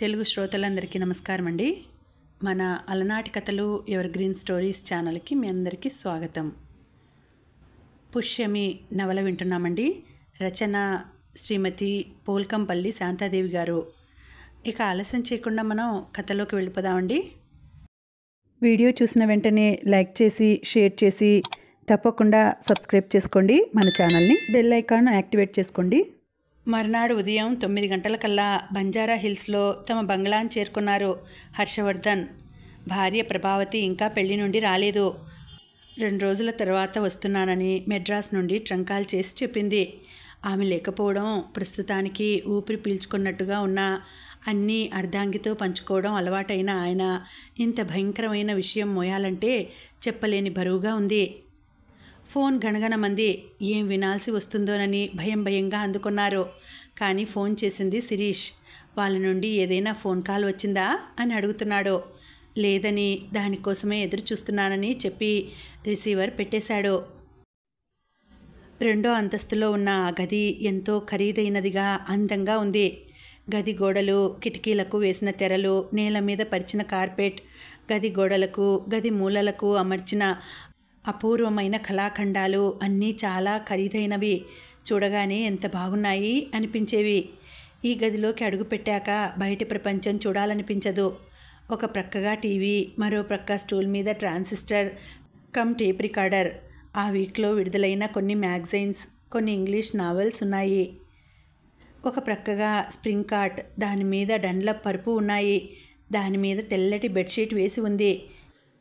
తెలుగు శ్రోతలందరికీ నమస్కారం అండి. మన అలనాటి కథలు ఎవర్ గ్రీన్ స్టోరీస్ ఛానల్కి మీ అందరికీ స్వాగతం. పుష్యమి నవల వింటున్నామండి. రచన శ్రీమతి పోల్కంపల్లి శాంతాదేవి గారు. ఇక ఆలస్యం చేయకుండా మనం కథలోకి వెళ్ళిపోదామండి. వీడియో చూసిన వెంటనే లైక్ చేసి షేర్ చేసి తప్పకుండా సబ్స్క్రైబ్ చేసుకోండి. మన ఛానల్ని బెల్ ఐకాన్ యాక్టివేట్ చేసుకోండి. మర్నాడు ఉదయం 9 గంటలకల్లా బంజారా హిల్స్లో తమ బంగ్లాను చేరుకున్నారు హర్షవర్ధన్. భార్య ప్రభావతి ఇంకా పెళ్లి నుండి రాలేదు. 2 రోజుల తర్వాత వస్తున్నానని మెడ్రాస్ నుండి ట్రంకాల్ చేసి చెప్పింది. ఆమె లేకపోవడం ప్రస్తుతానికి ఊపిరి పీల్చుకున్నట్టుగా ఉన్న అన్నీ అర్ధాంగితో పంచుకోవడం అలవాటైన ఆయన ఇంత భయంకరమైన విషయం మోయాలంటే చెప్పలేని బరువుగా ఉంది. ఫోన్ గణగణమంది. ఏం వినాల్సి వస్తుందోనని భయంగా అందుకున్నారు. కానీ ఫోన్ చేసింది శిరీష్. వాళ్ళ నుండి ఏదైనా ఫోన్ కాల్ వచ్చిందా అని అడుగుతున్నాడు. లేదని, దానికోసమే ఎదురు చూస్తున్నానని చెప్పి రిసీవర్ పెట్టేశాడు. 2వ అంతస్తులో ఉన్న ఆ గది ఎంతో ఖరీదైనదిగా అందంగా ఉంది. గది గోడలు, కిటికీలకు వేసిన తెరలు, నేల మీద పరిచిన కార్పెట్, గది గోడలకు గది మూలలకు అమర్చిన అపూర్వమైన కళాఖండాలు అన్నీ చాలా ఖరీదైనవి. చూడగానే ఎంత బాగున్నాయి అనిపించేవి. ఈ గదిలోకి అడుగుపెట్టాక బయటి ప్రపంచం చూడాలనిపించదు. ఒక ప్రక్కగా టీవీ, మరో ప్రక్క స్టూల్ మీద ట్రాన్సిస్టర్ కమ్ టేప్ రికార్డర్. ఆ వీక్లో విడుదలైన కొన్ని మ్యాగజైన్స్, కొన్ని ఇంగ్లీష్ నావెల్స్ ఉన్నాయి. ఒక ప్రక్కగా స్ప్రింగ్ కాట్, దాని మీద డన్లప్ పరుపు ఉన్నాయి. దాని మీద తెల్లటి బెడ్షీట్ వేసి ఉంది.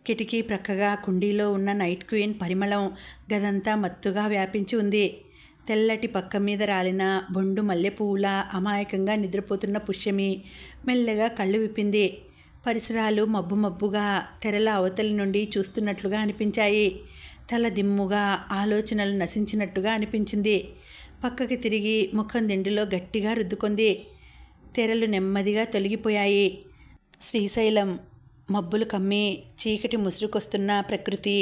కిటికీ ప్రక్కగా కుండీలో ఉన్న నైట్ క్వీన్ పరిమళం గదంతా మత్తుగా వ్యాపించి ఉంది. తెల్లటి పక్క మీద రాలిన బొండు మల్లెపువ్వులా అమాయకంగా నిద్రపోతున్న పుష్యమి మెల్లగా కళ్ళు విప్పింది. పరిసరాలు మబ్బుగా తెరల అవతలి నుండి చూస్తున్నట్లుగా అనిపించాయి. తల దిమ్ముగా, ఆలోచనలు నశించినట్టుగా అనిపించింది. పక్కకి తిరిగి ముఖం దిండులో గట్టిగా రుద్దుకుంది. తెరలు నెమ్మదిగా తొలగిపోయాయి. శ్రీశైలం, మబ్బులు కమ్మి చీకటి ముసురుకొస్తున్న ప్రకృతి,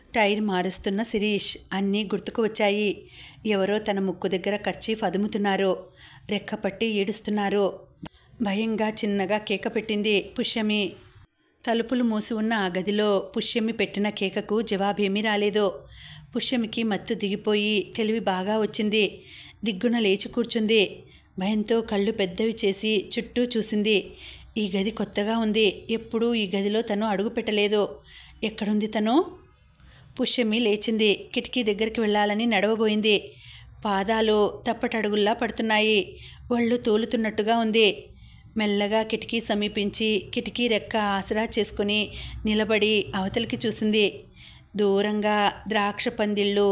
టైర్ మారుస్తున్న శిరీష్ అన్నీ గుర్తుకు వచ్చాయి. ఎవరో తన ముక్కు దగ్గర కర్చీఫ్ అదుముతున్నారు. రెక్కపట్టి ఏడుస్తున్నారు. భయంగా చిన్నగా కేక పెట్టింది పుష్యమి. తలుపులు మూసి ఉన్న ఆ గదిలో పుష్యమి పెట్టిన కేకకు జవాబేమీ రాలేదు. పుష్యమికి మత్తు దిగిపోయి తెలివి బాగా వచ్చింది. దిగ్గున లేచి కూర్చుంది. భయంతో కళ్ళు పెద్దవి చేసి చుట్టూ చూసింది. ఈ గది కొత్తగా ఉంది. ఎప్పుడూ ఈ గదిలో తను అడుగు పెట్టలేదు. ఎక్కడుంది తను? పుష్యమి లేచింది. కిటికీ దగ్గరికి వెళ్ళాలని నడవబోయింది. పాదాలు తప్పటడుగుల్లా పడుతున్నాయి. ఒళ్ళు తోలుతున్నట్టుగా ఉంది. మెల్లగా కిటికీ సమీపించి కిటికీ రెక్క ఆసరా చేసుకుని నిలబడి అవతలికి చూసింది. దూరంగా ద్రాక్ష పందిళ్ళు,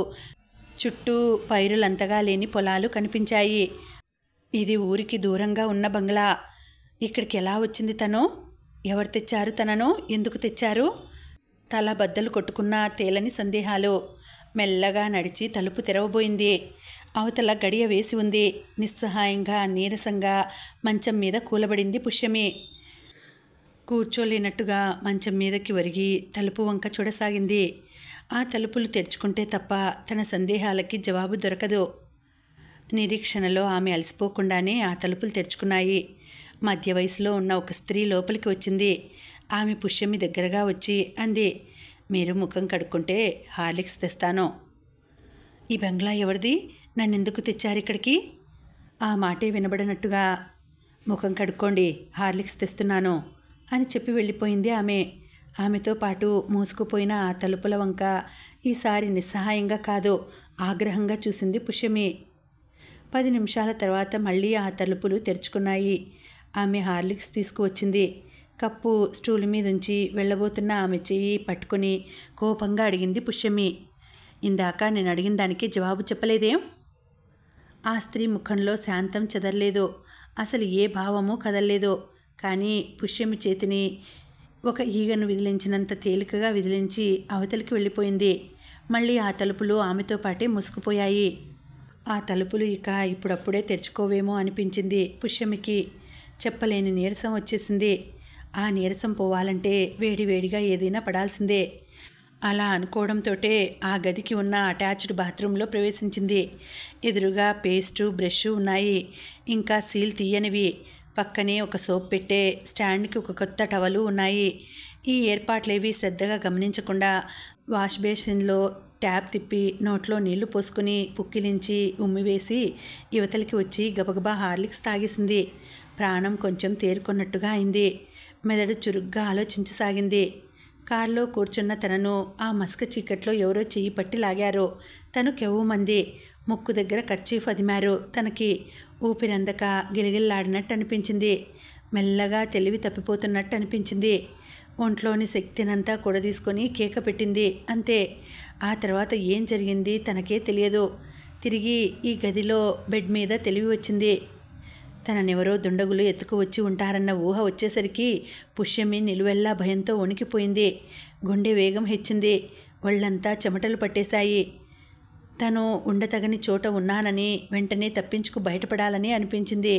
చుట్టూ పైరులంతగా లేని పొలాలు కనిపించాయి. ఇది ఊరికి దూరంగా ఉన్న బంగ్లా. ఇక్కడికి ఎలా వచ్చింది తను? ఎవరు తెచ్చారు తనను? ఎందుకు తెచ్చారు? తల బద్దలు కొట్టుకున్న తేలని సందేహాలు. మెల్లగా నడిచి తలుపు తెరవబోయింది. అవతల గడియ వేసి ఉంది. నిస్సహాయంగా, నీరసంగా మంచం మీద కూలబడింది పుష్యమి. కూర్చోలేనట్టుగా మంచం మీదకి ఒరిగి తలుపు వంక చూడసాగింది. ఆ తలుపులు తెరుచుకుంటే తప్ప తన సందేహాలకి జవాబు దొరకదు. నిరీక్షణలో ఆమె అలసిపోకుండానే ఆ తలుపులు తెరుచుకున్నాయి. మధ్య వయసులో ఉన్న ఒక స్త్రీ లోపలికి వచ్చింది. ఆమె పుష్యమి దగ్గరగా వచ్చి అంది, మీరు ముఖం కడుక్కుంటే హార్లిక్స్ తెస్తాను. ఈ బంగ్లా ఎవరిది? నన్నెందుకు తెచ్చారు ఇక్కడికి? ఆ మాటే వినబడినట్టుగా ముఖం కడుక్కోండి, హార్లిక్స్ తెస్తున్నాను అని చెప్పి వెళ్ళిపోయింది ఆమె. ఆమెతో పాటు మూసుకుపోయిన ఆ తలుపుల వంక ఈసారి నిస్సహాయంగా కాదు, ఆగ్రహంగా చూసింది పుష్యమి. 10 నిమిషాల తర్వాత మళ్ళీ ఆ తలుపులు తెరుచుకున్నాయి. ఆమె హార్లిక్స్ తీసుకువచ్చింది. కప్పు స్టూల్ మీదుంచి వెళ్ళబోతున్న ఆమె చెయ్యి పట్టుకుని కోపంగా అడిగింది పుష్యమి. ఇందాక నేను అడిగిన దానికి జవాబు చెప్పలేదేం? ఆ స్త్రీ ముఖంలో శాంతం చెదరలేదు. అసలు ఏ భావమూ కదల్లేదు. కానీ పుష్యమి చేతిని ఒక ఈగను విదిలించినంత తేలికగా విదిలించి అవతలికి వెళ్ళిపోయింది. మళ్ళీ ఆ తలుపులు ఆమెతో పాటే మూసుకుపోయాయి. ఆ తలుపులు ఇక ఇప్పుడప్పుడే తెరుచుకోవేమో అనిపించింది పుష్యమికి. చెప్పలేని నీరసం వచ్చేసింది. ఆ నీరసం పోవాలంటే వేడివేడిగా ఏదైనా పడాల్సిందే. అలా అనుకోవడంతోటే ఆ గదికి ఉన్న అటాచ్డ్ బాత్రూంలో ప్రవేశించింది. ఎదురుగా పేస్టు, బ్రష్ ఉన్నాయి. ఇంకా సీల్ తీయనివి. పక్కనే ఒక సోప్ పెట్టే, స్టాండ్కి ఒక కొత్త టవలు ఉన్నాయి. ఈ ఏర్పాట్లేవి శ్రద్ధగా గమనించకుండా వాష్ బేసిన్లో ట్యాప్ తిప్పి నోట్లో నీళ్లు పోసుకుని పుక్కిలించి ఉమ్మివేసి యువతలికి వచ్చి గబగబా హార్లిక్స్ తాగేసింది. ప్రాణం కొంచెం తేరుకున్నట్టుగా అయింది. మెదడు చురుగ్గా ఆలోచించసాగింది. కారులో కూర్చున్న తనను ఆ మసక చీకట్లో ఎవరో చెయ్యి పట్టి లాగారు. తను కెవ్వుమంది. ముక్కు దగ్గర కర్చీఫ్ అదిమారు. తనకి ఊపిరందక గిలగిల్లాడినట్టు అనిపించింది. మెల్లగా తెలివి తప్పిపోతున్నట్టు అనిపించింది. ఒంట్లోని శక్తినంతా కూడదీసుకొని కేక పెట్టింది. అంతే. ఆ తర్వాత ఏం జరిగింది తనకే తెలియదు. తిరిగి ఈ గదిలో బెడ్ మీద తెలివి వచ్చింది. తననెవరో దుండగులు ఎత్తుకు వచ్చి ఉంటారన్న ఊహ వచ్చేసరికి పుష్యమి నిలువెల్లా భయంతో వణికిపోయింది. గుండె వేగం హెచ్చింది. ఒళ్ళంతా చెమటలు పట్టేశాయి. తను ఉండతగని చోట ఉన్నానని, వెంటనే తప్పించుకు బయటపడాలని అనిపించింది.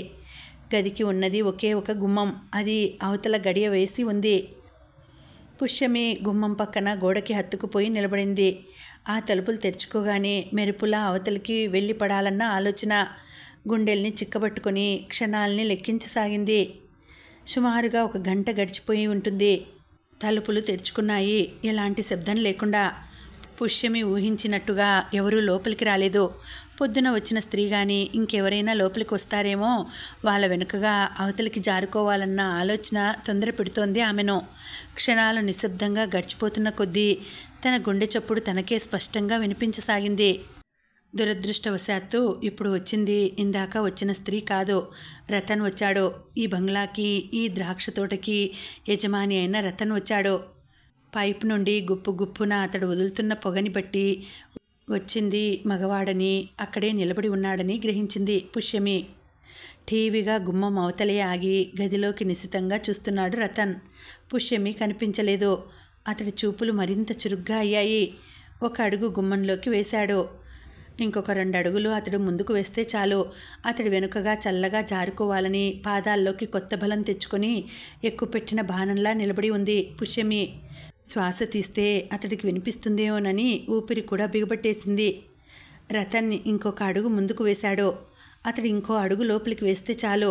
గదికి ఉన్నది ఒకే ఒక గుమ్మం. అది అవతల గడియ వేసి ఉంది. పుష్యమి గుమ్మం పక్కన గోడకి హత్తుకుపోయి నిలబడింది. ఆ తలుపులు తెరుచుకోగానే మెరుపులా అవతలికి వెళ్ళి పడాలన్న ఆలోచన గుండెల్ని చిక్కబట్టుకొని క్షణాల్ని లెక్కించసాగింది. సుమారుగా 1 గంట గడిచిపోయి ఉంటుంది. తలుపులు తెరుచుకున్నాయి. ఎలాంటి శబ్దం లేకుండా. పుష్యమి ఊహించినట్టుగా ఎవరూ లోపలికి రాలేదు. పొద్దున వచ్చిన స్త్రీ కానీ ఇంకెవరైనా లోపలికి వస్తారేమో, వాళ్ళ వెనుకగా అవతలికి జారుకోవాలన్న ఆలోచన తొందర పెడుతోంది ఆమెను. క్షణాలు నిశ్శబ్దంగా గడిచిపోతున్న కొద్దీ తన గుండె చప్పుడు తనకే స్పష్టంగా వినిపించసాగింది. దురదృష్టవశాత్తు ఇప్పుడు వచ్చింది ఇందాక వచ్చిన స్త్రీ కాదు, రతన్ వచ్చాడు. ఈ బంగ్లాకి, ఈ ద్రాక్ష తోటకి యజమాని అయిన రతన్ వచ్చాడు. పైపు నుండి గుప్పు గుప్పున అతడు వదులుతున్న పొగని బట్టి వచ్చింది మగవాడని, అక్కడే నిలబడి ఉన్నాడని గ్రహించింది పుష్యమి. టీవీగా గుమ్మం అవతలే ఆగి గదిలోకి నిశితంగా చూస్తున్నాడు రతన్. పుష్యమి కనిపించలేదు. అతడి చూపులు మరింత చురుగ్గా అయ్యాయి. 1 అడుగు గుమ్మంలోకి వేశాడు. ఇంకొక 2 అడుగులు అతడు ముందుకు వేస్తే చాలు. అతడి వెనుకగా చల్లగా జారుకోవాలని పాదాల్లోకి కొత్త బలం తెచ్చుకొని ఎక్కుపెట్టిన బాణంలా నిలబడి ఉంది పుష్యమి. శ్వాస తీస్తే అతడికి వినిపిస్తుందేమోనని ఊపిరి కూడా బిగబట్టేసింది. రతన్ ఇంకొక అడుగు ముందుకు వేశాడు. అతడు ఇంకో అడుగు లోపలికి వేస్తే చాలు.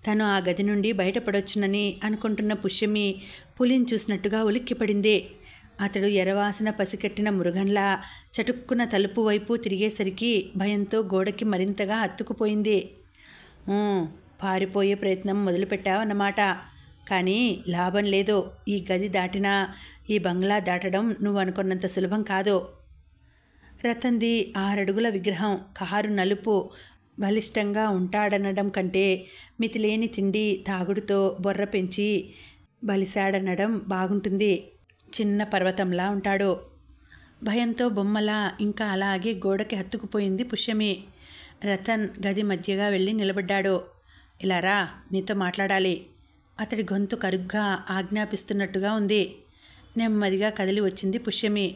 తను ఆ గది నుండి బయటపడొచ్చునని అనుకుంటున్న పుష్యమి పులిని చూసినట్టుగా ఉలిక్కిపడింది. అతడు ఎరవాసన పసికట్టిన మృగంలా చటుక్కున తలుపు వైపు తిరిగేసరికి భయంతో గోడకి మరింతగా హత్తుకుపోయింది. పారిపోయే ప్రయత్నం మొదలుపెట్టావన్నమాట. కానీ లాభం లేదు. ఈ గది దాటినా ఈ బంగ్లా దాటడం నువ్వు అనుకున్నంత సులభం కాదు. రతన్ది 6 అడుగుల విగ్రహం. కారు నలుపు. బలిష్టంగా ఉంటాడనడం కంటే మితిలేని తిండి తాగుడుతో బొర్ర పెంచి బలిశాడనడం బాగుంటుంది. చిన్న పర్వతంలా ఉంటాడు. భయంతో బొమ్మలా ఇంకా అలాగే గోడకి హత్తుకుపోయింది పుష్యమి. రతన్ గది మధ్యగా వెళ్ళి నిలబడ్డాడు. ఇలా రా, నీతో మాట్లాడాలి. అతడి గొంతు కరుగ్గా ఆజ్ఞాపిస్తున్నట్టుగా ఉంది. నెమ్మదిగా కదిలి వచ్చింది పుష్యమి.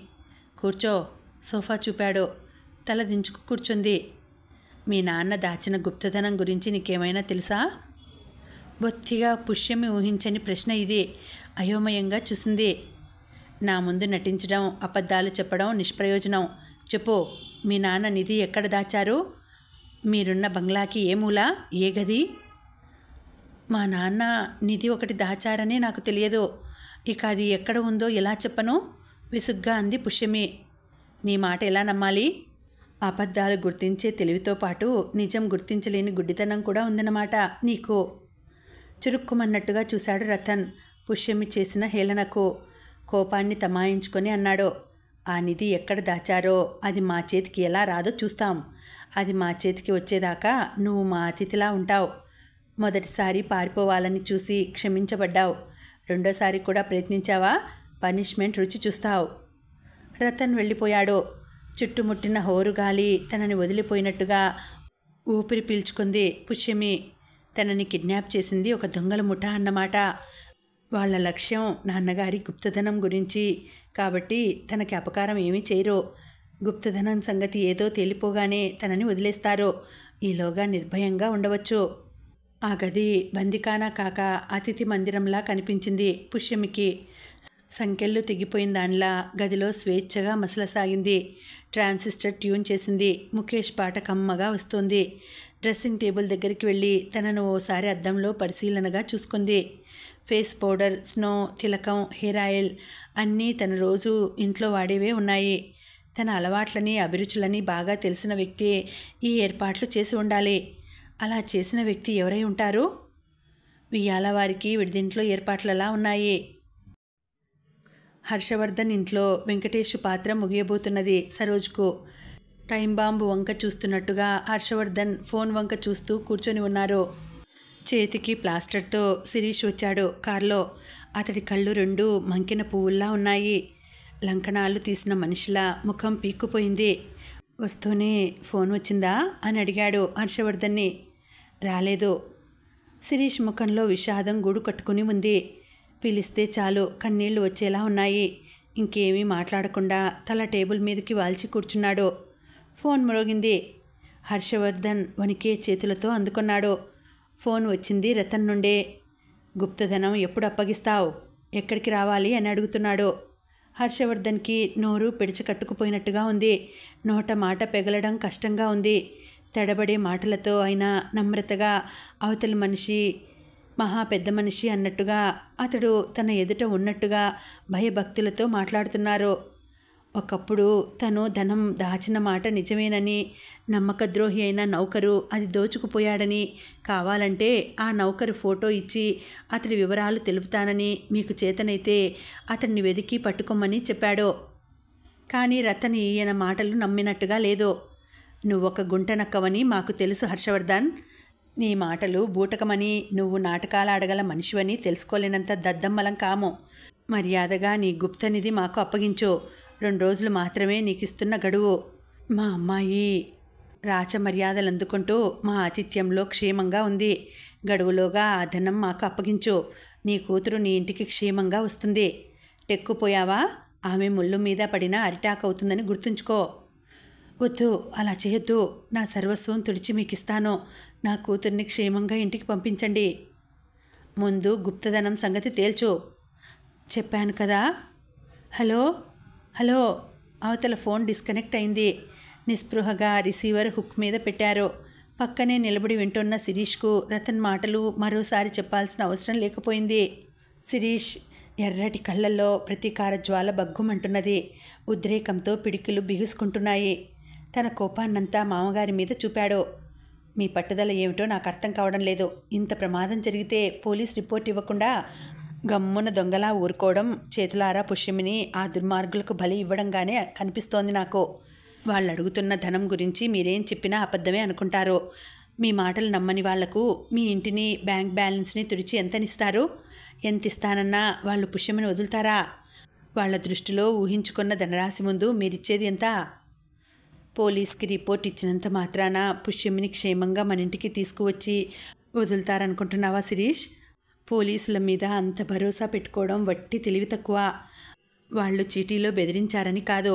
కూర్చో. సోఫా చూపాడు. తల దించుకు కూర్చుంది. మీ నాన్న దాచిన గుప్తధనం గురించి నీకేమైనా తెలుసా? బొత్తిగా పుష్యమి ఊహించని ప్రశ్న ఇది. అయోమయంగా చూసింది. నా ముందు నటించడం, అబద్ధాలు చెప్పడం నిష్ప్రయోజనం. చెప్పు, మీ నాన్న నిధి ఎక్కడ దాచారు? మీరున్న బంగ్లాకి ఏ మూల, ఏ గది? మా నాన్న నిధి ఒకటి దాచారని నాకు తెలియదు. ఇక అది ఎక్కడ ఉందో ఎలా చెప్పను? విసుగ్గా అంది పుష్యమి. నీ మాట ఎలా నమ్మాలి? అబద్ధాలు గుర్తించే తెలివితో పాటు నిజం గుర్తించలేని గుడ్డితనం కూడా ఉందన్నమాట నీకు. చురుక్కుమన్నట్టుగా చూశాడు రతన్ పుష్యమి చేసిన హేళనకు. కోపాన్ని తమాయించుకొని అన్నాడు. ఆ నిధి ఎక్కడ దాచారో అది మా చేతికి ఎలా రాదో చూస్తాం. అది మా చేతికి వచ్చేదాకా నువ్వు మా అతిథిలా ఉంటావు. మొదటిసారి పారిపోవాలని చూసి క్షమించబడ్డావు. రెండోసారి కూడా ప్రయత్నించావా? పనిష్మెంట్ రుచి చూస్తావు. రతన్ వెళ్ళిపోయాడు. చుట్టుముట్టిన హోరుగాలి తనని వదిలిపోయినట్టుగా ఊపిరి పీల్చుకుంది పుష్యమి. తనని కిడ్నాప్ చేసింది ఒక దొంగల ముఠా అన్నమాట. వాళ్ళ లక్ష్యం నాన్నగారి గుప్తధనం గురించి కాబట్టి తనకి అపకారం ఏమీ చేయరు. గుప్తధనం సంగతి ఏదో తేలిపోగానే తనని వదిలేస్తారు. ఈలోగా నిర్భయంగా ఉండవచ్చు. ఆ గది బందికానా కాక అతిథి మందిరంలా కనిపించింది పుష్యమికి. సంకెళ్ళు తెగిపోయిన దానిలా గదిలో స్వేచ్ఛగా మసలసాగింది. ట్రాన్సిస్టర్ ట్యూన్ చేసింది. ముఖేష్ పాట కమ్మగా వస్తోంది. డ్రెస్సింగ్ టేబుల్ దగ్గరికి వెళ్ళి తనను ఓసారి అద్దంలో పరిశీలనగా చూసుకుంది. ఫేస్ పౌడర్, స్నో, తిలకం, హెయిర్ ఆయిల్ అన్నీ తను రోజు ఇంట్లో వాడేవే ఉన్నాయి. తన అలవాట్లని, అభిరుచులని బాగా తెలిసిన వ్యక్తి ఈ ఏర్పాట్లు చేసి ఉండాలి. అలా చేసిన వ్యక్తి ఎవరై ఉంటారు? వియ్యాల వారికి విడిదింట్లో ఏర్పాట్లలా ఉన్నాయి. హర్షవర్ధన్ ఇంట్లో వెంకటేష్ పాత్ర ముగియబోతున్నది. సరోజ్కు టైం బాంబు వంక చూస్తున్నట్టుగా హర్షవర్ధన్ ఫోన్ వంక చూస్తూ కూర్చొని ఉన్నారు. చేతికి ప్లాస్టర్తో శిరీష్ వచ్చాడు కారులో. అతడి కళ్ళు రెండు మంకిన పువ్వుల్లా ఉన్నాయి. లంకణాలు తీసిన మనిషిలా ముఖం పీక్కుపోయింది. వస్తూనే ఫోన్ వచ్చిందా అని అడిగాడు హర్షవర్ధన్ని. రాలేదు. శిరీష్ ముఖంలో విషాదం గూడు కట్టుకుని ఉంది. పిలిస్తే చాలు కన్నీళ్లు వచ్చేలా ఉన్నాయి. ఇంకేమీ మాట్లాడకుండా తల టేబుల్ మీదకి వాల్చి కూర్చున్నాడు. ఫోన్ మ్రోగింది. హర్షవర్ధన్ వణికే చేతులతో అందుకున్నాడు. ఫోన్ వచ్చింది రతన్ నుండే. గుప్తధనం ఎప్పుడు అప్పగిస్తావు? ఎక్కడికి రావాలి అని అడుగుతున్నాడు. హర్షవర్ధన్కి నోరు పిడిచకట్టుకుపోయినట్టుగా ఉంది. నోట మాట పెగలడం కష్టంగా ఉంది. తడబడే మాటలతో అయినా నమ్రతగా అవతలి మనిషి మహా పెద్ద మనిషి అన్నట్టుగా అతడు తన ఎదుట ఉన్నట్టుగా భయభక్తులతో మాట్లాడుతున్నారు. ఒకప్పుడు తను ధనం దాచిన మాట నిజమేనని, నమ్మకద్రోహి అయిన నౌకరు అది దోచుకుపోయాడని, కావాలంటే ఆ నౌకరు ఫోటో ఇచ్చి అతడి వివరాలు తెలుపుతానని, మీకు చేతనైతే అతన్ని వెతికి పట్టుకోమని చెప్పాడు. కానీ రతన్ ఈయన మాటలు నమ్మినట్టుగా లేదు. నువ్వొక గుంటనక్కవని మాకు తెలుసు హర్షవర్ధన్. నీ మాటలు బూటకమని, నువ్వు నాటకాలాడగల మనిషివని తెలుసుకోలేనంత దద్దమ్మలం కాము. మర్యాదగా నీ గుప్తనిధి మాకు అప్పగించు. 2 రోజులు మాత్రమే నీకిస్తున్న గడువు. మా అమ్మాయి రాచ మర్యాదలు అందుకుంటూ మా ఆతిథ్యంలో క్షేమంగా ఉంది. గడువులోగా ఆ ధనం మాకు అప్పగించు. నీ కూతురు నీ ఇంటికి క్షేమంగా వస్తుంది. టెక్కుపోయావా? ఆమె ముళ్ళు మీద పడినా అరిటాకవుతుందని గుర్తుంచుకో. వద్దు, అలా చేయొద్దు. నా సర్వస్వం తుడిచి మీకు ఇస్తాను. నా కూతుర్ని క్షేమంగా ఇంటికి పంపించండి. ముందు గుప్తధనం సంగతి తేల్చు. చెప్పాను కదా. Hello hello. అవతల ఫోన్ డిస్కనెక్ట్ అయింది. నిస్పృహగా రిసీవర్ హుక్ మీద పెట్టారు. పక్కనే నిలబడి వింటున్న శిరీష్కు రతన్ మాటలు మరోసారి చెప్పాల్సిన అవసరం లేకపోయింది. శిరీష్ ఎర్రటి కళ్ళల్లో ప్రతీకార జ్వాల బగ్గుమంటున్నది. ఉద్రేకంతో పిడికిలు బిగుసుకుంటున్నాయి. తన కోపాన్నంతా మామగారి మీద చూపాడు. మీ పట్టుదల ఏమిటో నాకు అర్థం కావడం లేదు. ఇంత ప్రమాదం జరిగితే పోలీస్ రిపోర్ట్ ఇవ్వకుండా గమ్మున దొంగలా ఊరుకోవడం, చేతులారా పుష్యమిని ఆ దుర్మార్గులకు బలి ఇవ్వడంగానే కనిపిస్తోంది నాకు. వాళ్ళు అడుగుతున్న ధనం గురించి మీరేం చెప్పినా అబద్ధమే అనుకుంటారు. మీ మాటలు నమ్మని వాళ్లకు మీ ఇంటిని, బ్యాంక్ బ్యాలెన్స్ని తుడిచి ఎంతనిస్తారు? ఎంత ఇస్తానన్నా వాళ్ళు పుష్యమిని వదులుతారా? వాళ్ళ దృష్టిలో ఊహించుకున్న ధనరాశి ముందు మీరిచ్చేది ఎంత? పోలీస్కి రిపోర్ట్ ఇచ్చినంత మాత్రాన పుష్యమిని క్షేమంగా మన ఇంటికి తీసుకువచ్చి వదులుతారనుకుంటున్నావా శిరీష్? పోలీసుల మీద అంత భరోసా పెట్టుకోవడం వట్టి తెలివి తక్కువ. వాళ్ళు చీటీలో బెదిరించారని కాదు.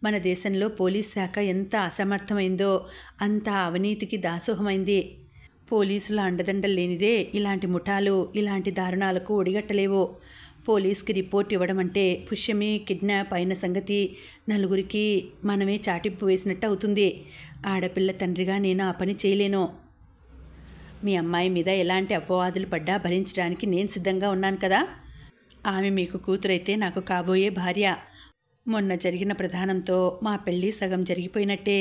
మన దేశంలో పోలీస్ శాఖ ఎంత అసమర్థమైందో అంత అవినీతికి దాసోహమైంది. పోలీసుల అండదండలు లేనిదే ఇలాంటి ముఠాలు, ఇలాంటి దారుణాలకు ఒడిగట్టలేవు. పోలీస్కి రిపోర్ట్ ఇవ్వడం అంటే పుష్యమి కిడ్నాప్ అయిన సంగతి నలుగురికి మనమే చాటింపు వేసినట్టు అవుతుంది. ఆడపిల్ల తండ్రిగా నేను ఆ పని చేయలేను. మీ అమ్మాయి మీద ఎలాంటి అపవాదులు పడ్డా భరించడానికి నేను సిద్ధంగా ఉన్నాను కదా. ఆమె మీకు కూతురైతే నాకు కాబోయే భార్య. మొన్న జరిగిన ప్రధానంతో మా పెళ్ళి సగం జరిగిపోయినట్టే.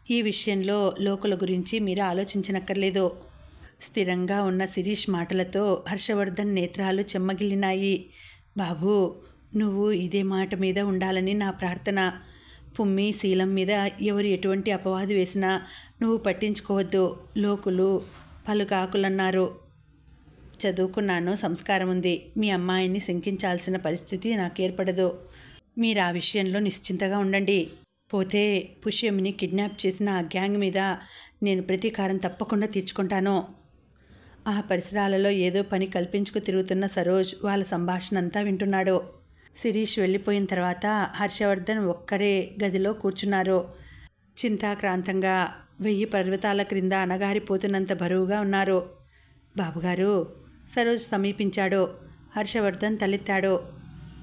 ఈ విషయంలో లోకుల గురించి మీరు ఆలోచించనక్కర్లేదు. స్థిరంగా ఉన్న శిరీష్ మాటలతో హర్షవర్ధన్ నేత్రాలు చెమ్మగిల్లినాయి. బాబూ, నువ్వు ఇదే మాట మీద ఉండాలని నా ప్రార్థన. పుమ్మి శీలం మీద ఎవరు ఎటువంటి అపవాదు వేసినా నువ్వు పట్టించుకోవద్దు. లోకులు పలుకాకులన్నారు. చదువుకున్నాను, సంస్కారం ఉంది. మీ అమ్మాయిని శంకించాల్సిన పరిస్థితి నాకు ఏర్పడదు. మీరు ఆ విషయంలో నిశ్చింతగా ఉండండి. పోతే పుష్యమిని కిడ్నాప్ చేసిన ఆ గ్యాంగ్ మీద నేను ప్రతీకారం తప్పకుండా తీర్చుకుంటాను. ఆ పరిసరాలలో ఏదో పని కల్పించుకు తిరుగుతున్న సరోజ్ వాళ్ళ సంభాషణ అంతా వింటున్నాడు. శిరీష్ వెళ్ళిపోయిన తర్వాత హర్షవర్ధన్ ఒక్కరే గదిలో కూర్చున్నారు. చింతాక్రాంతంగా 1000 పర్వతాల క్రింద అణగారిపోతున్నంత బరువుగా ఉన్నారు. బాబుగారు, సరోజ్ సమీపించాడు. హర్షవర్ధన్ తలెత్తాడు.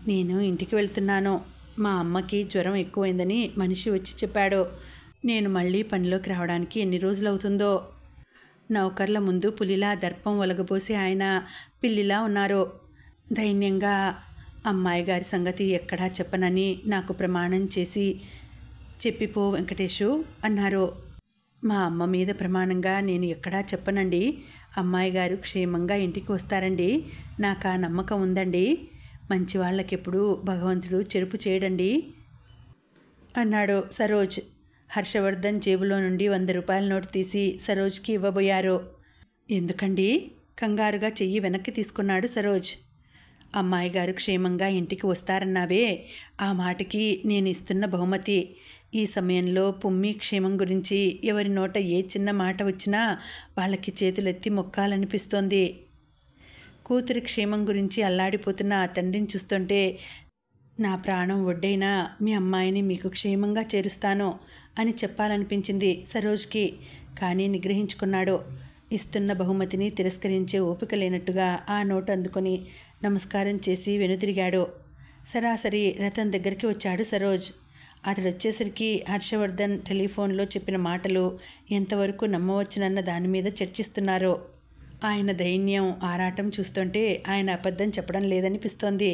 నేను ఇంటికి వెళ్తున్నాను. మా అమ్మకి జ్వరం ఎక్కువైందని మనిషి వచ్చి చెప్పాడు. నేను మళ్ళీ పనిలోకి రావడానికి ఎన్ని రోజులు అవుతుందో. నౌకర్ల ముందు పులిలా దర్పం ఒలగబోసి ఆయన పిల్లిలా ఉన్నారు. దైన్యంగా అమ్మాయి గారి సంగతి ఎక్కడా చెప్పనని నాకు ప్రమాణం చేసి చెప్పిపో వెంకటేషు అన్నారు. మా అమ్మ మీద ప్రమాణంగా నేను ఎక్కడా చెప్పనండి. అమ్మాయి గారు క్షేమంగా ఇంటికి వస్తారండి. నాకు ఆ నమ్మకం ఉందండి. మంచి వాళ్ళకెప్పుడు భగవంతుడు చెరుపు చేయడండి అన్నాడు సరోజ్. హర్షవర్ధన్ జేబులో నుండి 100 రూపాయల నోటు తీసి సరోజ్కి ఇవ్వబోయారు. ఎందుకండి? కంగారుగా చెయ్యి వెనక్కి తీసుకున్నాడు సరోజ్. అమ్మాయి గారు క్షేమంగా ఇంటికి వస్తారన్నావే, ఆ మాటకి నేను ఇస్తున్న బహుమతి. ఈ సమయంలో పుమ్మి క్షేమం గురించి ఎవరి నోట ఏ చిన్న మాట వచ్చినా వాళ్ళకి చేతులెత్తి మొక్కాలనిపిస్తోంది. కూతురి క్షేమం గురించి అల్లాడిపోతున్న ఆ తండ్రిని చూస్తుంటే నా ప్రాణం ఒడ్డైనా మీ అమ్మాయిని మీకు క్షేమంగా చేరుస్తాను అని చెప్పాలనిపించింది సరోజ్కి. కానీ నిగ్రహించుకున్నాడు. ఇస్తున్న బహుమతిని తిరస్కరించే ఓపిక లేనట్టుగా ఆ నోటు అందుకొని నమస్కారం చేసి వెనుతిరిగాడు. సరాసరి రతన్ దగ్గరికి వచ్చాడు సరోజ్. అతడు వచ్చేసరికి హర్షవర్ధన్ టెలిఫోన్లో చెప్పిన మాటలు ఎంతవరకు నమ్మవచ్చునన్న దాని మీద చర్చిస్తున్నారు. ఆయన దైన్యం, ఆరాటం చూస్తుంటే ఆయన అబద్ధం చెప్పడం లేదనిపిస్తోంది.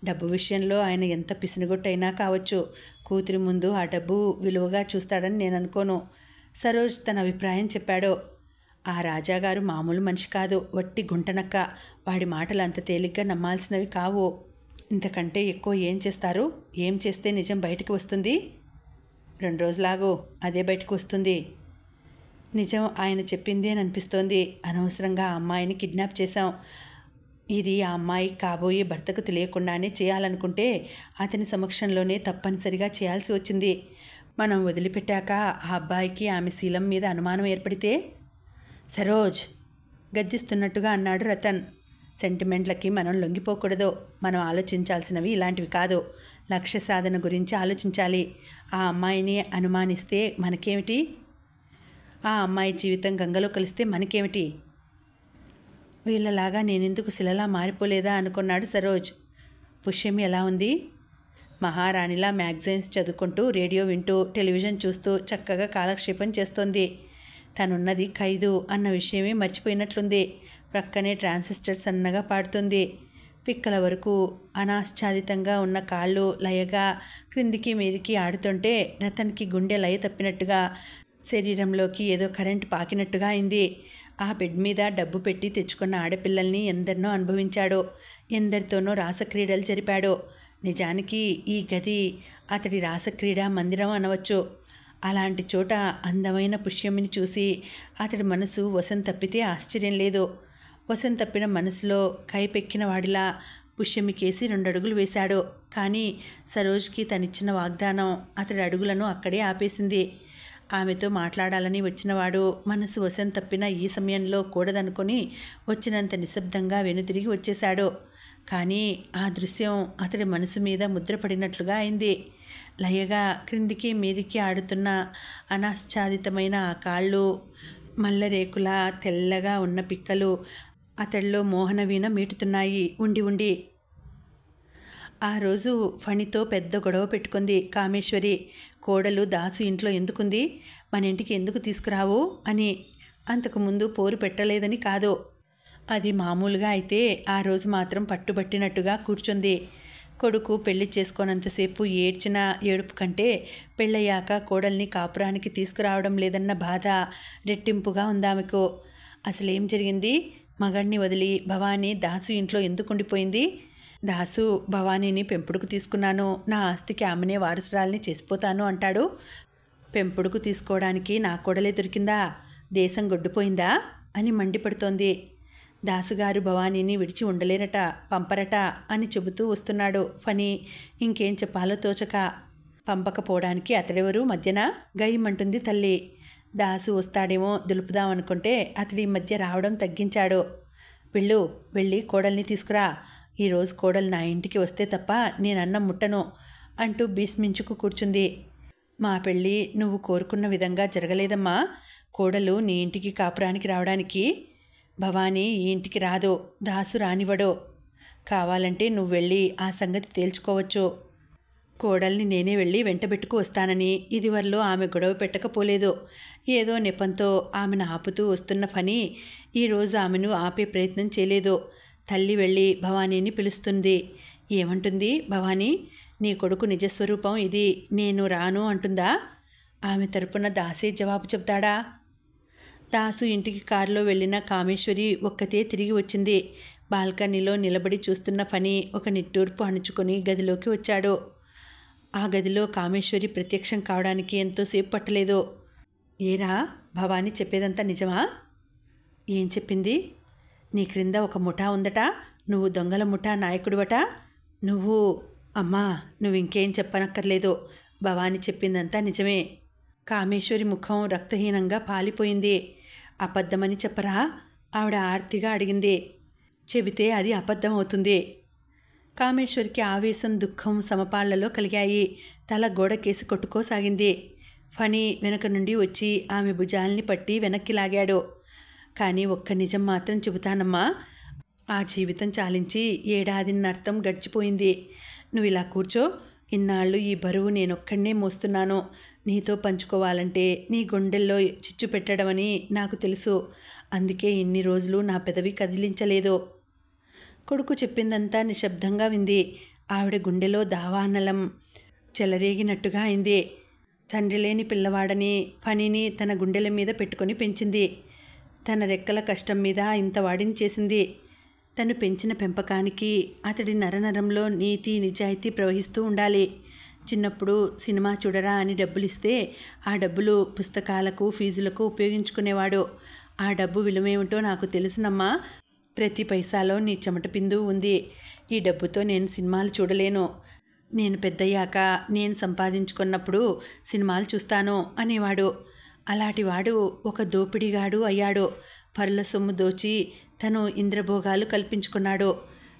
డబ్బు విషయంలో ఆయన ఎంత పిసినుగొట్టైనా కావచ్చు, కూతురి ముందు ఆ డబ్బు విలువగా చూస్తాడని నేను అనుకోను. సరోజ్ తన అభిప్రాయం చెప్పాడు. ఆ రాజాగారు మామూలు మనిషి కాదు, వట్టి గుంటనక్క. వాడి మాటలు అంత తేలిగ్గా నమ్మాల్సినవి కావు. ఇంతకంటే ఎక్కువ ఏం చేస్తారు? ఏం చేస్తే నిజం బయటకు వస్తుంది? 2 రోజులాగు, అదే బయటకు వస్తుంది. నిజం ఆయన చెప్పింది అని అనిపిస్తోంది. అనవసరంగా ఆ అమ్మాయిని కిడ్నాప్ చేశాం. ఇది ఆ అమ్మాయి కాబోయే భర్తకు తెలియకుండానే చేయాలనుకుంటే అతని సమక్షంలోనే తప్పనిసరిగా చేయాల్సి వచ్చింది. మనం వదిలిపెట్టాక ఆ అబ్బాయికి ఆమె శీలం మీద అనుమానం ఏర్పడితే? సరోజ్ గద్దిస్తున్నట్టుగా అన్నాడు రతన్. సెంటిమెంట్లకి మనం లొంగిపోకూడదు. మనం ఆలోచించాల్సినవి ఇలాంటివి కాదు. లక్ష్య సాధన గురించి ఆలోచించాలి. ఆ అమ్మాయిని అనుమానిస్తే మనకేమిటి? ఆ అమ్మాయి జీవితం గంగలో కలిస్తే మనకేమిటి? వీళ్ళలాగా నేనెందుకు శిలలా మారిపోలేదా అనుకున్నాడు సరోజ్. పుష్యమి ఎలా ఉంది? మహారాణిలా మ్యాగజైన్స్ చదువుకుంటూ, రేడియో వింటూ, టెలివిజన్ చూస్తూ చక్కగా కాలక్షేపం చేస్తోంది. తనున్నది ఖైదు అన్న విషయమే మర్చిపోయినట్లుంది. ప్రక్కనే ట్రాన్సిస్టర్ సన్నగా పాడుతుంది. పిక్కల వరకు అనాశ్చాదితంగా ఉన్న కాళ్ళు లయగా క్రిందికి మీదికి ఆడుతుంటే రతన్కి గుండె లయ తప్పినట్టుగా, శరీరంలోకి ఏదో కరెంటు పాకినట్టుగా అయింది. ఆ బెడ్ మీద డబ్బు పెట్టి తెచ్చుకున్న ఆడపిల్లల్ని ఎందరినో అనుభవించాడు. ఎందరితోనో రాసక్రీడలు జరిపాడు. నిజానికి ఈ గది అతడి రాసక్రీడా మందిరం అనవచ్చు. అలాంటి చోట అందమైన పుష్యమిని చూసి అతడి మనసు వశం తప్పితే ఆశ్చర్యం లేదు. వశం తప్పిన మనసులో కైపెక్కిన వాడిలా పుష్యమికేసి 2 అడుగులు వేశాడు. కానీ సరోజ్కి తనిచ్చిన వాగ్దానం అతడి అడుగులను అక్కడే ఆపేసింది. ఆమెతో మాట్లాడాలని వచ్చినవాడు మనసు వశం తప్పిన ఈ సమయంలో కూడదనుకొని వచ్చినంత నిశ్శబ్దంగా వెనుతిరిగి వచ్చేశాడు. కానీ ఆ దృశ్యం అతడి మనసు మీద ముద్రపడినట్లుగా అయింది. లయగా క్రిందికి మీదికి ఆడుతున్న అనాశ్చాదితమైన ఆ కాళ్ళు, మల్లరేకులా తెల్లగా ఉన్న పిక్కలు అతడిలో మోహనవీణ మీటుతున్నాయి ఉండి ఉండి. ఆ రోజు ఫణితో పెద్ద గొడవ పెట్టుకుంది కామేశ్వరి. కోడలు దాసు ఇంట్లో ఎందుకుంది, మన ఇంటికి ఎందుకు తీసుకురావు అని. అంతకుముందు పోరు పెట్టలేదని కాదు. అది మామూలుగా అయితే ఆ రోజు మాత్రం పట్టుబట్టినట్టుగా కూర్చుంది. కొడుకు పెళ్లి చేసుకోనంతసేపు ఏడ్చిన ఏడుపు కంటే పెళ్ళయ్యాక కోడల్ని కాపురానికి తీసుకురావడం లేదన్న బాధ రెట్టింపుగా ఉందామెకు. అసలేం జరిగింది? మగణ్ణి వదిలి భవానీ దాసు ఇంట్లో ఎందుకు ఉండిపోయింది? దాసు భవానీని పెంపుడుకు తీసుకున్నాను, నా ఆస్తికి ఆమెనే వారసురాల్ని చేసిపోతాను అంటాడు. పెంపుడుకు తీసుకోవడానికి నా కోడలే దొరికిందా? దేశం గొడ్డుపోయిందా అని మండిపడుతోంది. దాసుగారు భవానీని విడిచి ఉండలేరట, పంపరట అని చెబుతూ వస్తున్నాడు ఫణి. ఇంకేం చెప్పాలో తోచక. పంపకపోవడానికి అతడెవరు మధ్యన? గయ్యమంటుంది తల్లి. దాసు వస్తాడేమో దులుపుదామనుకుంటే అతడి మధ్య రావడం తగ్గించాడు. వెళ్ళి కోడల్ని తీసుకురా. ఈరోజు కోడలు నా ఇంటికి వస్తే తప్ప నేనన్నం ముట్టను అంటూ భీష్మించుకు కూర్చుంది. మా పెళ్ళి నువ్వు కోరుకున్న విధంగా జరగలేదమ్మా. కోడలు నీ ఇంటికి కాపురానికి రావడానికి. భవానీ ఈ ఇంటికి రాదు, దాసు రానివ్వడు. కావాలంటే నువ్వు వెళ్ళి ఆ సంగతి తేల్చుకోవచ్చు. కోడల్ని నేనే వెళ్ళి వెంటబెట్టుకు వస్తానని ఇదివరలో ఆమె గొడవ పెట్టకపోలేదు. ఏదో నెపంతో ఆమెను ఆపుతూ వస్తున్న ఫణి ఈరోజు ఆమెను ఆపే ప్రయత్నం చేయలేదు. తల్లి వెళ్ళి భవానీని పిలుస్తుంది. ఏమంటుంది భవానీ? నీ కొడుకు నిజస్వరూపం ఇది, నేను రాను అంటుందా? ఆమె తరపున దాసే జవాబు చెబుతాడా? దాసు ఇంటికి కారులో వెళ్ళిన కామేశ్వరి ఒక్కతే తిరిగి వచ్చింది. బాల్కనీలో నిలబడి చూస్తున్న ఫణి ఒక నిట్టూర్పు అణుచుకొని గదిలోకి వచ్చాడు. ఆ గదిలో కామేశ్వరి ప్రత్యక్షం కావడానికి ఎంతోసేపు పట్టలేదు. ఏరా, భవానీ చెప్పేదంతా నిజమా? ఏం చెప్పింది? నీ క్రింద ఒక ముఠా ఉందట, నువ్వు దొంగల ముఠా నాయకుడివట. నువ్వు అమ్మా, నువ్వు ఇంకేం చెప్పనక్కర్లేదు, భవానీ చెప్పిందంతా నిజమే. కామేశ్వరి ముఖం రక్తహీనంగా పాలిపోయింది. అబద్ధమని చెప్పరా? ఆవిడ ఆర్తిగా అడిగింది. చెబితే అది అబద్ధం అవుతుంది. కామేశ్వరికి ఆవేశం, దుఃఖం సమపాళ్లలో కలిగాయి. తల గోడకేసి కొట్టుకోసాగింది. ఫణి వెనక నుండి వచ్చి ఆమె భుజాల్ని పట్టి వెనక్కి లాగాడు. కానీ ఒక్క నిజం మాత్రం చెబుతానమ్మా, ఆ జీవితం చాలించి ఏడాదిన్నర్థం గడిచిపోయింది. నువ్వు ఇలా కూర్చో. ఇన్నాళ్ళు ఈ బరువు నేనొక్కడనే మోస్తున్నాను. నీతో పంచుకోవాలంటే నీ గుండెల్లో చిచ్చు పెట్టడమని నాకు తెలుసు. అందుకే ఇన్ని రోజులు నా పెదవి కదిలించలేదు. కొడుకు చెప్పిందంతా నిశ్శబ్దంగా వింది. ఆవిడ గుండెలో దావానలం చెలరేగినట్టుగా అయింది. తండ్రి లేని పిల్లవాడని ఫణిని తన గుండెల మీద పెట్టుకొని పెంచింది. తన రెక్కల కష్టం మీద ఇంత వాడిని చేసింది. తను పెంచిన పెంపకానికి అతడి నరనరంలో నీతి నిజాయితీ ప్రవహిస్తూ ఉండాలి. చిన్నప్పుడు సినిమా చూడరా అని డబ్బులిస్తే ఆ డబ్బులు పుస్తకాలకు, ఫీజులకు ఉపయోగించుకునేవాడు. ఆ డబ్బు విలువేమిటో నాకు తెలుసునమ్మా. ప్రతి పైసాలో నీ చెమట పిందు ఉంది. ఈ డబ్బుతో నేను సినిమాలు చూడలేను. నేను పెద్దయ్యాక నేను సంపాదించుకున్నప్పుడు సినిమాలు చూస్తాను అనేవాడు. అలాంటివాడు ఒక దోపిడీగాడు అయ్యాడు. పరుల సొమ్ము దోచి తను ఇంద్రభోగాలు కల్పించుకున్నాడు.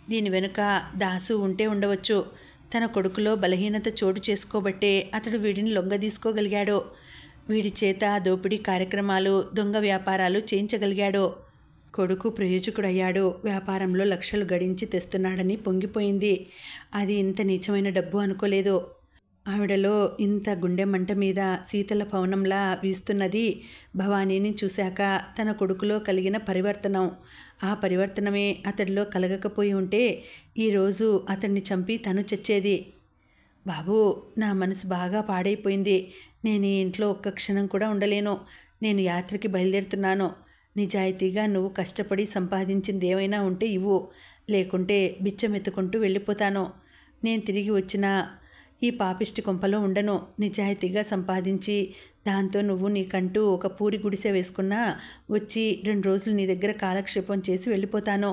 దీని వెనుక దాసు ఉంటే ఉండవచ్చు. తన కొడుకులో బలహీనత చోటు చేసుకోబట్టే అతడు వీడిని లొంగదీసుకోగలిగాడు. వీడి చేత దోపిడీ కార్యక్రమాలు, దొంగ వ్యాపారాలు చేయించగలిగాడు. కొడుకు ప్రయోజకుడయ్యాడు. వ్యాపారంలో లక్షలు గడించి తెస్తున్నాడని పొంగిపోయింది. అది ఇంత నీచమైన డబ్బు అనుకోలేదు. ఆవిడలో ఇంత గుండె మంట మీద శీతల పవనంలా వీస్తున్నది భవానీని చూశాక తన కొడుకులో కలిగిన పరివర్తనం. ఆ పరివర్తనమే అతడిలో కలగకపోయి ఉంటే ఈరోజు అతన్ని చంపి తను చచ్చేది. బాబూ, నా మనసు బాగా పాడైపోయింది. నేను ఈ ఇంట్లో ఒక్క క్షణం కూడా ఉండలేను. నేను యాత్రకి బయలుదేరుతున్నాను. నిజాయితీగా నువ్వు కష్టపడి సంపాదించింది ఏమైనా ఉంటే ఇవ్వు, లేకుంటే బిచ్చమెత్తుకుంటూ వెళ్ళిపోతాను. నేను తిరిగి వచ్చిన ఈ పాపిష్టి కొంపలో ఉండను. నిజాయితీగా సంపాదించి దాంతో నువ్వు నీకంటూ ఒక పూరి గుడిసె వేసుకున్నా వచ్చి 2 రోజులు నీ దగ్గర కాలక్షేపం చేసి వెళ్ళిపోతాను.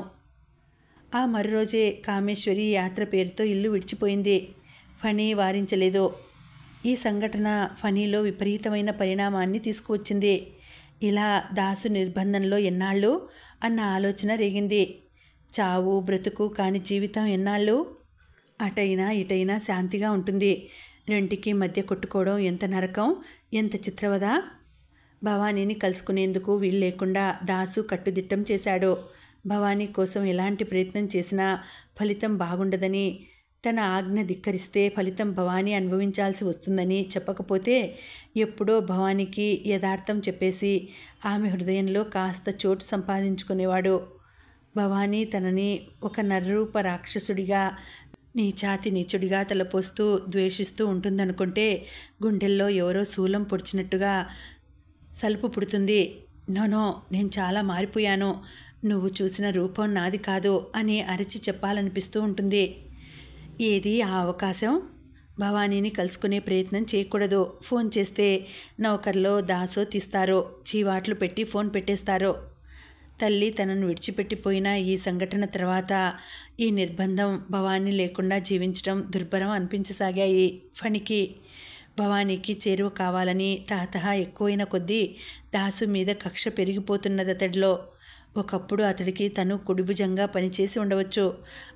ఆ మరురోజే కామేశ్వరి యాత్ర పేరుతో ఇల్లు విడిచిపోయింది. ఫణి వారించలేదు. ఈ సంఘటన ఫణిలో విపరీతమైన పరిణామాన్ని తీసుకువచ్చింది. ఇలా దాసు నిర్బంధంలో ఎన్నాళ్ళు అన్న ఆలోచన రేగింది. చావు బ్రతుకు కాని జీవితం ఎన్నాళ్ళు? అటైనా ఇటైనా శాంతిగా ఉంటుంది. రెంటికి మధ్య కొట్టుకోవడం ఎంత నరకం, ఎంత చిత్రవద. భవానీని కలుసుకునేందుకు వీలు లేకుండా దాసు కట్టుదిట్టం చేశాడు. భవానీ కోసం ఎలాంటి ప్రయత్నం చేసినా ఫలితం బాగుండదని, తన ఆజ్ఞ ధిక్కరిస్తే ఫలితం భవానీ అనుభవించాల్సి వస్తుందని చెప్పకపోతే ఎప్పుడో భవానీకి యథార్థం చెప్పేసి ఆమె హృదయంలో కాస్త చోటు సంపాదించుకునేవాడు. భవానీ తనని ఒక నరరూప రాక్షసుడిగా, నీచాతి నీచుడిగా తలపోస్తూ ద్వేషిస్తూ ఉంటుందనుకుంటే గుండెల్లో ఎవరో శూలం పొడిచినట్టుగా సలుపు పుడుతుంది. నో, నేను చాలా మారిపోయాను. నువ్వు చూసిన రూపం నాది కాదు అని అరచి చెప్పాలనిపిస్తూ ఉంటుంది. ఏది ఆ అవకాశం? భవానీని కలుసుకునే ప్రయత్నం చేయకూడదు. ఫోన్ చేస్తే నౌకర్లో దాసో తీస్తారో, చీవాట్లు పెట్టి ఫోన్ పెట్టేస్తారో. తల్లి తనను విడిచిపెట్టిపోయిన ఈ సంఘటన తర్వాత ఈ నిర్బంధం, భవానీ లేకుండా జీవించడం దుర్భరం అనిపించసాగాయి ఫణికి. భవానీకి చేరువ కావాలని తహతహా ఎక్కువైన కొద్దీ దాసు మీద కక్ష పెరిగిపోతున్నదతడిలో. ఒకప్పుడు అతడికి తను కుడిభుజంగా పనిచేసి ఉండవచ్చు.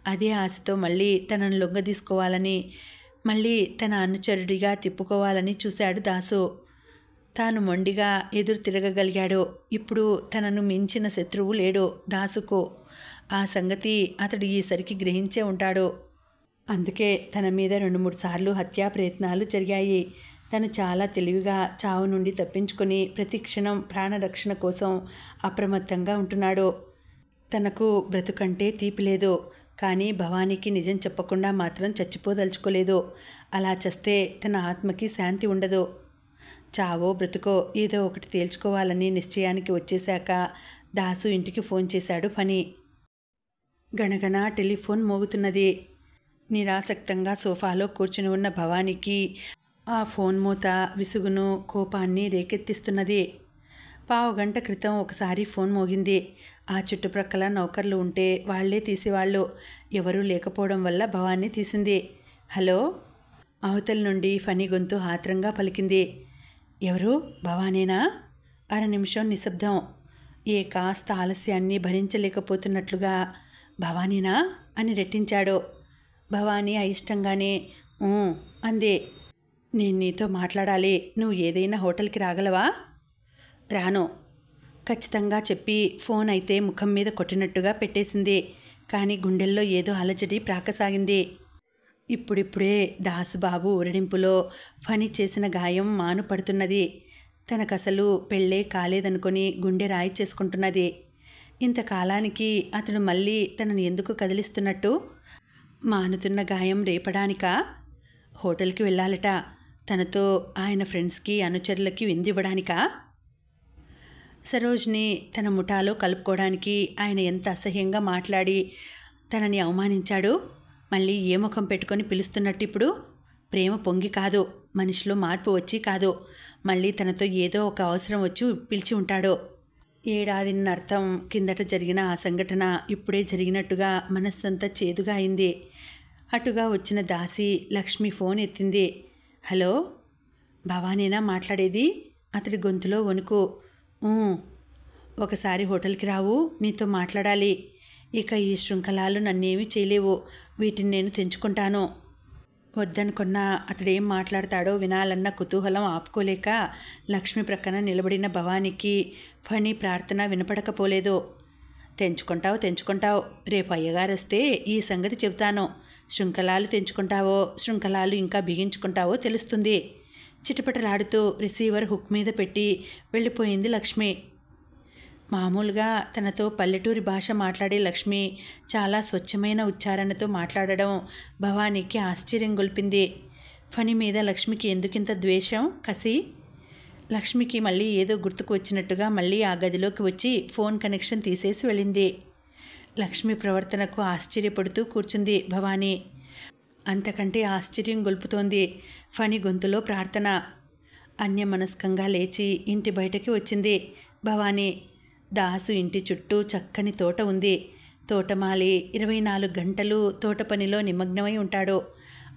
అదే ఆశతో మళ్ళీ తనను లొంగదీసుకోవాలని, మళ్ళీ తన అనుచరుడిగా తిప్పుకోవాలని చూశాడు దాసు. తాను మొండిగా ఎదురు తిరగగలిగాడు. ఇప్పుడు తనను మించిన శత్రువు లేడు దాసుకు. ఆ సంగతి అతడు ఈసరికి గ్రహించే ఉంటాడు. అందుకే తన మీద 2-3 సార్లు హత్యా ప్రయత్నాలు జరిగాయి. తను చాలా తెలివిగా చావు నుండి తప్పించుకొని ప్రతి క్షణం ప్రాణరక్షణ కోసం అప్రమత్తంగా ఉంటున్నాడు. తనకు బ్రతుకంటే తీపి లేదు. కానీ భవానీకి నిజం చెప్పకుండా మాత్రం చచ్చిపోదలుచుకోలేదు. అలా చస్తే తన ఆత్మకి శాంతి ఉండదు. చావో బ్రతుకో ఏదో ఒకటి తేల్చుకోవాలని నిశ్చయానికి వచ్చేశాక దాసు ఇంటికి ఫోన్ చేశాడు ఫణి. గణగణ టెలిఫోన్ మోగుతున్నది. నిరాసక్తంగా సోఫాలో కూర్చుని ఉన్న భవానీకి ఆ ఫోన్ మూత విసుగును, కోపాన్ని రేకెత్తిస్తున్నది. పావుగంట క్రితం ఒకసారి ఫోన్ మోగింది. ఆ చుట్టుప్రక్కల నౌకర్లు ఉంటే వాళ్లే తీసేవాళ్ళు. ఎవరూ లేకపోవడం వల్ల భవానీ తీసింది. హలో, అవతల నుండి ఫణి గొంతు ఆత్రంగా పలికింది. ఎవరు? భవానేనా? 1/2 నిమిషం నిశ్శబ్దం. ఏ కాస్త ఆలస్యాన్ని భరించలేకపోతున్నట్లుగా భవానీనా అని రెట్టించాడు. భవానీ అయిష్టంగానే అంది. నేను నీతో మాట్లాడాలి. నువ్వు ఏదైనా హోటల్కి రాగలవా? రాను ఖచ్చితంగా చెప్పి ఫోన్ అయితే ముఖం మీద కొట్టినట్టుగా పెట్టేసింది. కానీ గుండెల్లో ఏదో అలజడి ప్రాకసాగింది. ఇప్పుడిప్పుడే దాసుబాబు ఊరడింపులో ఫణి చేసిన గాయం మాను పడుతున్నది. తనకసలు పెళ్ళే కాలేదనుకొని గుండె రాయి చేసుకుంటున్నది. ఇంతకాలానికి అతడు మళ్ళీ తనని ఎందుకు కదిలిస్తున్నట్టు? మానుతున్న గాయం రేపడానికా? హోటల్కి వెళ్ళాలట. తనతో ఆయన ఫ్రెండ్స్కి అనుచరులకి విందివ్వడానికా? సరోజ్ని తన ముఠాలో కలుపుకోవడానికి ఆయన ఎంత అసహ్యంగా మాట్లాడి తనని అవమానించాడు. మళ్ళీ ఏ ముఖం పెట్టుకొని పిలుస్తున్నట్టు ఇప్పుడు? ప్రేమ పొంగి కాదు, మనిషిలో మార్పు వచ్చి కాదు. మళ్ళీ తనతో ఏదో ఒక అవసరం వచ్చి పిలిచి ఉంటాడు. ఏడాదిన్నర్థం కిందట జరిగిన ఆ సంఘటన ఇప్పుడే జరిగినట్టుగా మనస్సంతా చేదుగా అయింది. అటుగా వచ్చిన దాసి లక్ష్మి ఫోన్ ఎత్తింది. హలో, భవానేనా మాట్లాడేది? అతడి గొంతులో వణుకు. ఒకసారి హోటల్కి రావు, నీతో మాట్లాడాలి. ఇక ఈ శృంఖలాలు నన్నేమీ చేయలేవు. వీటిని నేను తెంచుకుంటాను. వద్దనుకున్నా అతడేం మాట్లాడతాడో వినాలన్న కుతూహలం ఆపుకోలేక లక్ష్మి ప్రక్కన నిలబడిన భవానీకి ఫణి ప్రార్థన వినపడకపోలేదు. తెంచుకుంటావు. రేపు అయ్యగారు వస్తే ఈ సంగతి చెబుతాను. శృంఖలాలు తెంచుకుంటావో శృంఖలాలు ఇంకా బిగించుకుంటావో తెలుస్తుంది. చిటపటలాడుతూ రిసీవర్ హుక్ మీద పెట్టి వెళ్ళిపోయింది లక్ష్మి. మామూలుగా తనతో పల్లెటూరి భాష మాట్లాడే లక్ష్మి చాలా స్వచ్ఛమైన ఉచ్చారణతో మాట్లాడడం భవానీకి ఆశ్చర్యం గొల్పింది. ఫణి మీద లక్ష్మికి ఎందుకింత ద్వేషం, కసి? లక్ష్మికి మళ్ళీ ఏదో గుర్తుకు వచ్చినట్టుగా మళ్ళీ ఆ గదిలోకి వచ్చి ఫోన్ కనెక్షన్ తీసేసి వెళ్ళింది. లక్ష్మి ప్రవర్తనకు ఆశ్చర్యపడుతూ కూర్చుంది భవానీ. అంతకంటే ఆశ్చర్యం గొల్పుతోంది ఫణి గొంతులో ప్రార్థన. అన్యమనస్కంగా లేచి ఇంటి బయటకి వచ్చింది భవానీ. దాసు ఇంటి చుట్టూ చక్కని తోట ఉంది. తోటమాలి 24 గంటలు తోట పనిలో నిమగ్నమై ఉంటాడు.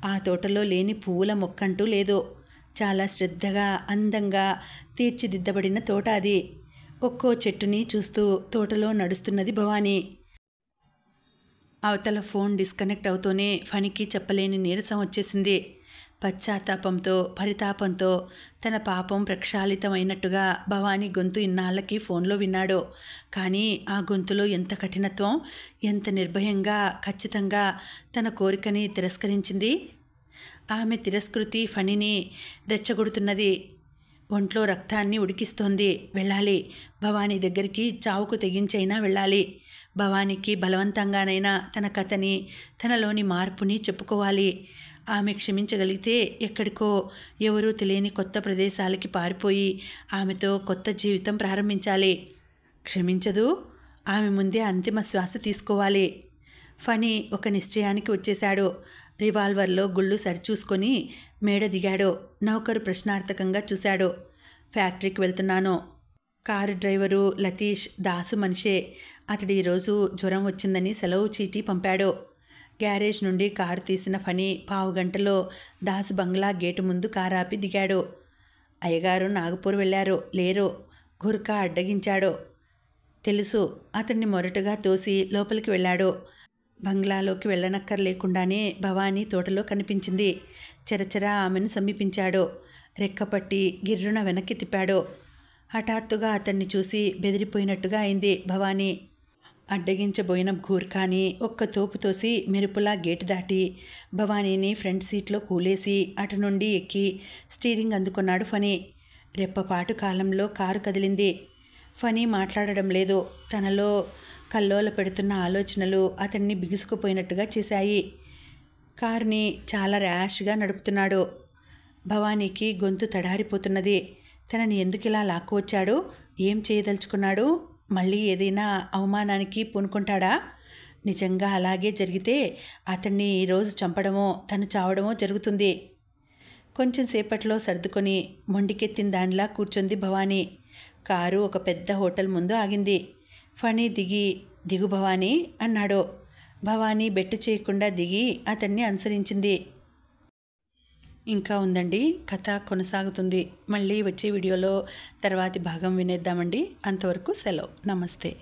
ఆ తోటలో లేని పువ్వుల మొక్కంటూ లేదు. చాలా శ్రద్ధగా అందంగా తీర్చిదిద్దబడిన తోట అది. ఒక్కో చెట్టుని చూస్తూ తోటలో నడుస్తున్నది భవానీ. అవతల ఫోన్ డిస్కనెక్ట్ అవుతూనే ఫణికి చెప్పలేని నీరసం వచ్చేసింది. పశ్చాత్తాపంతో పరితాపంతో తన పాపం ప్రక్షాళితమైనట్టుగా భవానీ గొంతు ఇన్నాళ్ళకి ఫోన్లో విన్నాడు. కానీ ఆ గొంతులో ఎంత కఠినత్వం, ఎంత నిర్భయంగా ఖచ్చితంగా తన కోరికని తిరస్కరించింది. ఆమె తిరస్కృతి ఫణిని రెచ్చగొడుతున్నది. ఒంట్లో రక్తాన్ని ఉడికిస్తోంది. వెళ్ళాలి, భవానీ దగ్గరికి చావుకు తెగించైనా వెళ్ళాలి. భవానీకి బలవంతంగానైనా తన కథని, తనలోని మార్పుని చెప్పుకోవాలి. ఆమె క్షమించగలిగితే ఎక్కడికో ఎవరూ తెలియని కొత్త ప్రదేశాలకి పారిపోయి ఆమెతో కొత్త జీవితం ప్రారంభించాలి. క్షమించదు, ఆమె ముందే అంతిమ శ్వాస తీసుకోవాలి. ఫణి ఒక నిశ్చయానికి వచ్చేశాడు. రివాల్వర్లో గుళ్ళు సరిచూసుకొని మేడ దిగాడు. నౌకరు ప్రశ్నార్థకంగా చూశాడు. ఫ్యాక్టరీకి వెళ్తున్నాను. కారు డ్రైవరు లతీష్ దాసు మనిషే. అతడు ఈరోజు జ్వరం వచ్చిందని సెలవు చీటీ పంపాడు. గ్యారేజ్ నుండి కారు తీసిన ఫణి పావుగంటలో దాసు బంగ్లా గేటు ముందు కారాపి దిగాడు. అయ్యగారు నాగపూర్ వెళ్ళారు, లేరు. గుర్కా అడ్డగించాడు. తెలుసు. అతన్ని మొరటుగా తోసి లోపలికి వెళ్ళాడు. బంగ్లాలోకి వెళ్ళనక్కర్లేకుండానే భవానీ తోటలో కనిపించింది. చెరచెరా ఆమెను సమీపించాడు. రెక్కపట్టి గిర్రున వెనక్కి తిప్పాడు. హఠాత్తుగా అతన్ని చూసి బెదిరిపోయినట్టుగా అయింది భవానీ. అడ్డగించబోయిన గూర్ఖాని ఒక్క తోపు తోసి మెరుపులా గేటు దాటి భవానీని ఫ్రంట్ సీట్లో కూలేసి అటు నుండి ఎక్కి స్టీరింగ్ అందుకున్నాడు ఫనీ. రెప్పపాటు కాలంలో కారు కదిలింది. ఫనీ మాట్లాడడం లేదు. తనలో కల్లోల పెడుతున్న ఆలోచనలు అతన్ని బిగుసుకుపోయినట్టుగా చేశాయి. కారుని చాలా ర్యాష్గా నడుపుతున్నాడు. భవానీకి గొంతు తడారిపోతున్నది. తనని ఎందుకిలా లాక్కువచ్చాడు? ఏం చేయదలుచుకున్నాడు? మళ్ళీ ఏదైనా అవమానానికి పూనుకుంటాడా? నిజంగా అలాగే జరిగితే అతన్ని ఈరోజు చంపడమో తను చావడమో జరుగుతుంది. కొంచెం సేపట్లో సర్దుకొని మొండికెత్తిన దానిలా కూర్చుంది భవానీ. కారు ఒక పెద్ద హోటల్ ముందు ఆగింది. ఫనీ దిగు భవానీ అన్నాడు. భవానీ బెట్టు చేయకుండా దిగి అతన్ని అనుసరించింది. ఇంకా ఉందండి, కథ కొనసాగుతుంది. మళ్ళీ వచ్చే వీడియోలో తర్వాతి భాగం వినేద్దామండి. అంతవరకు సెలవు. నమస్తే.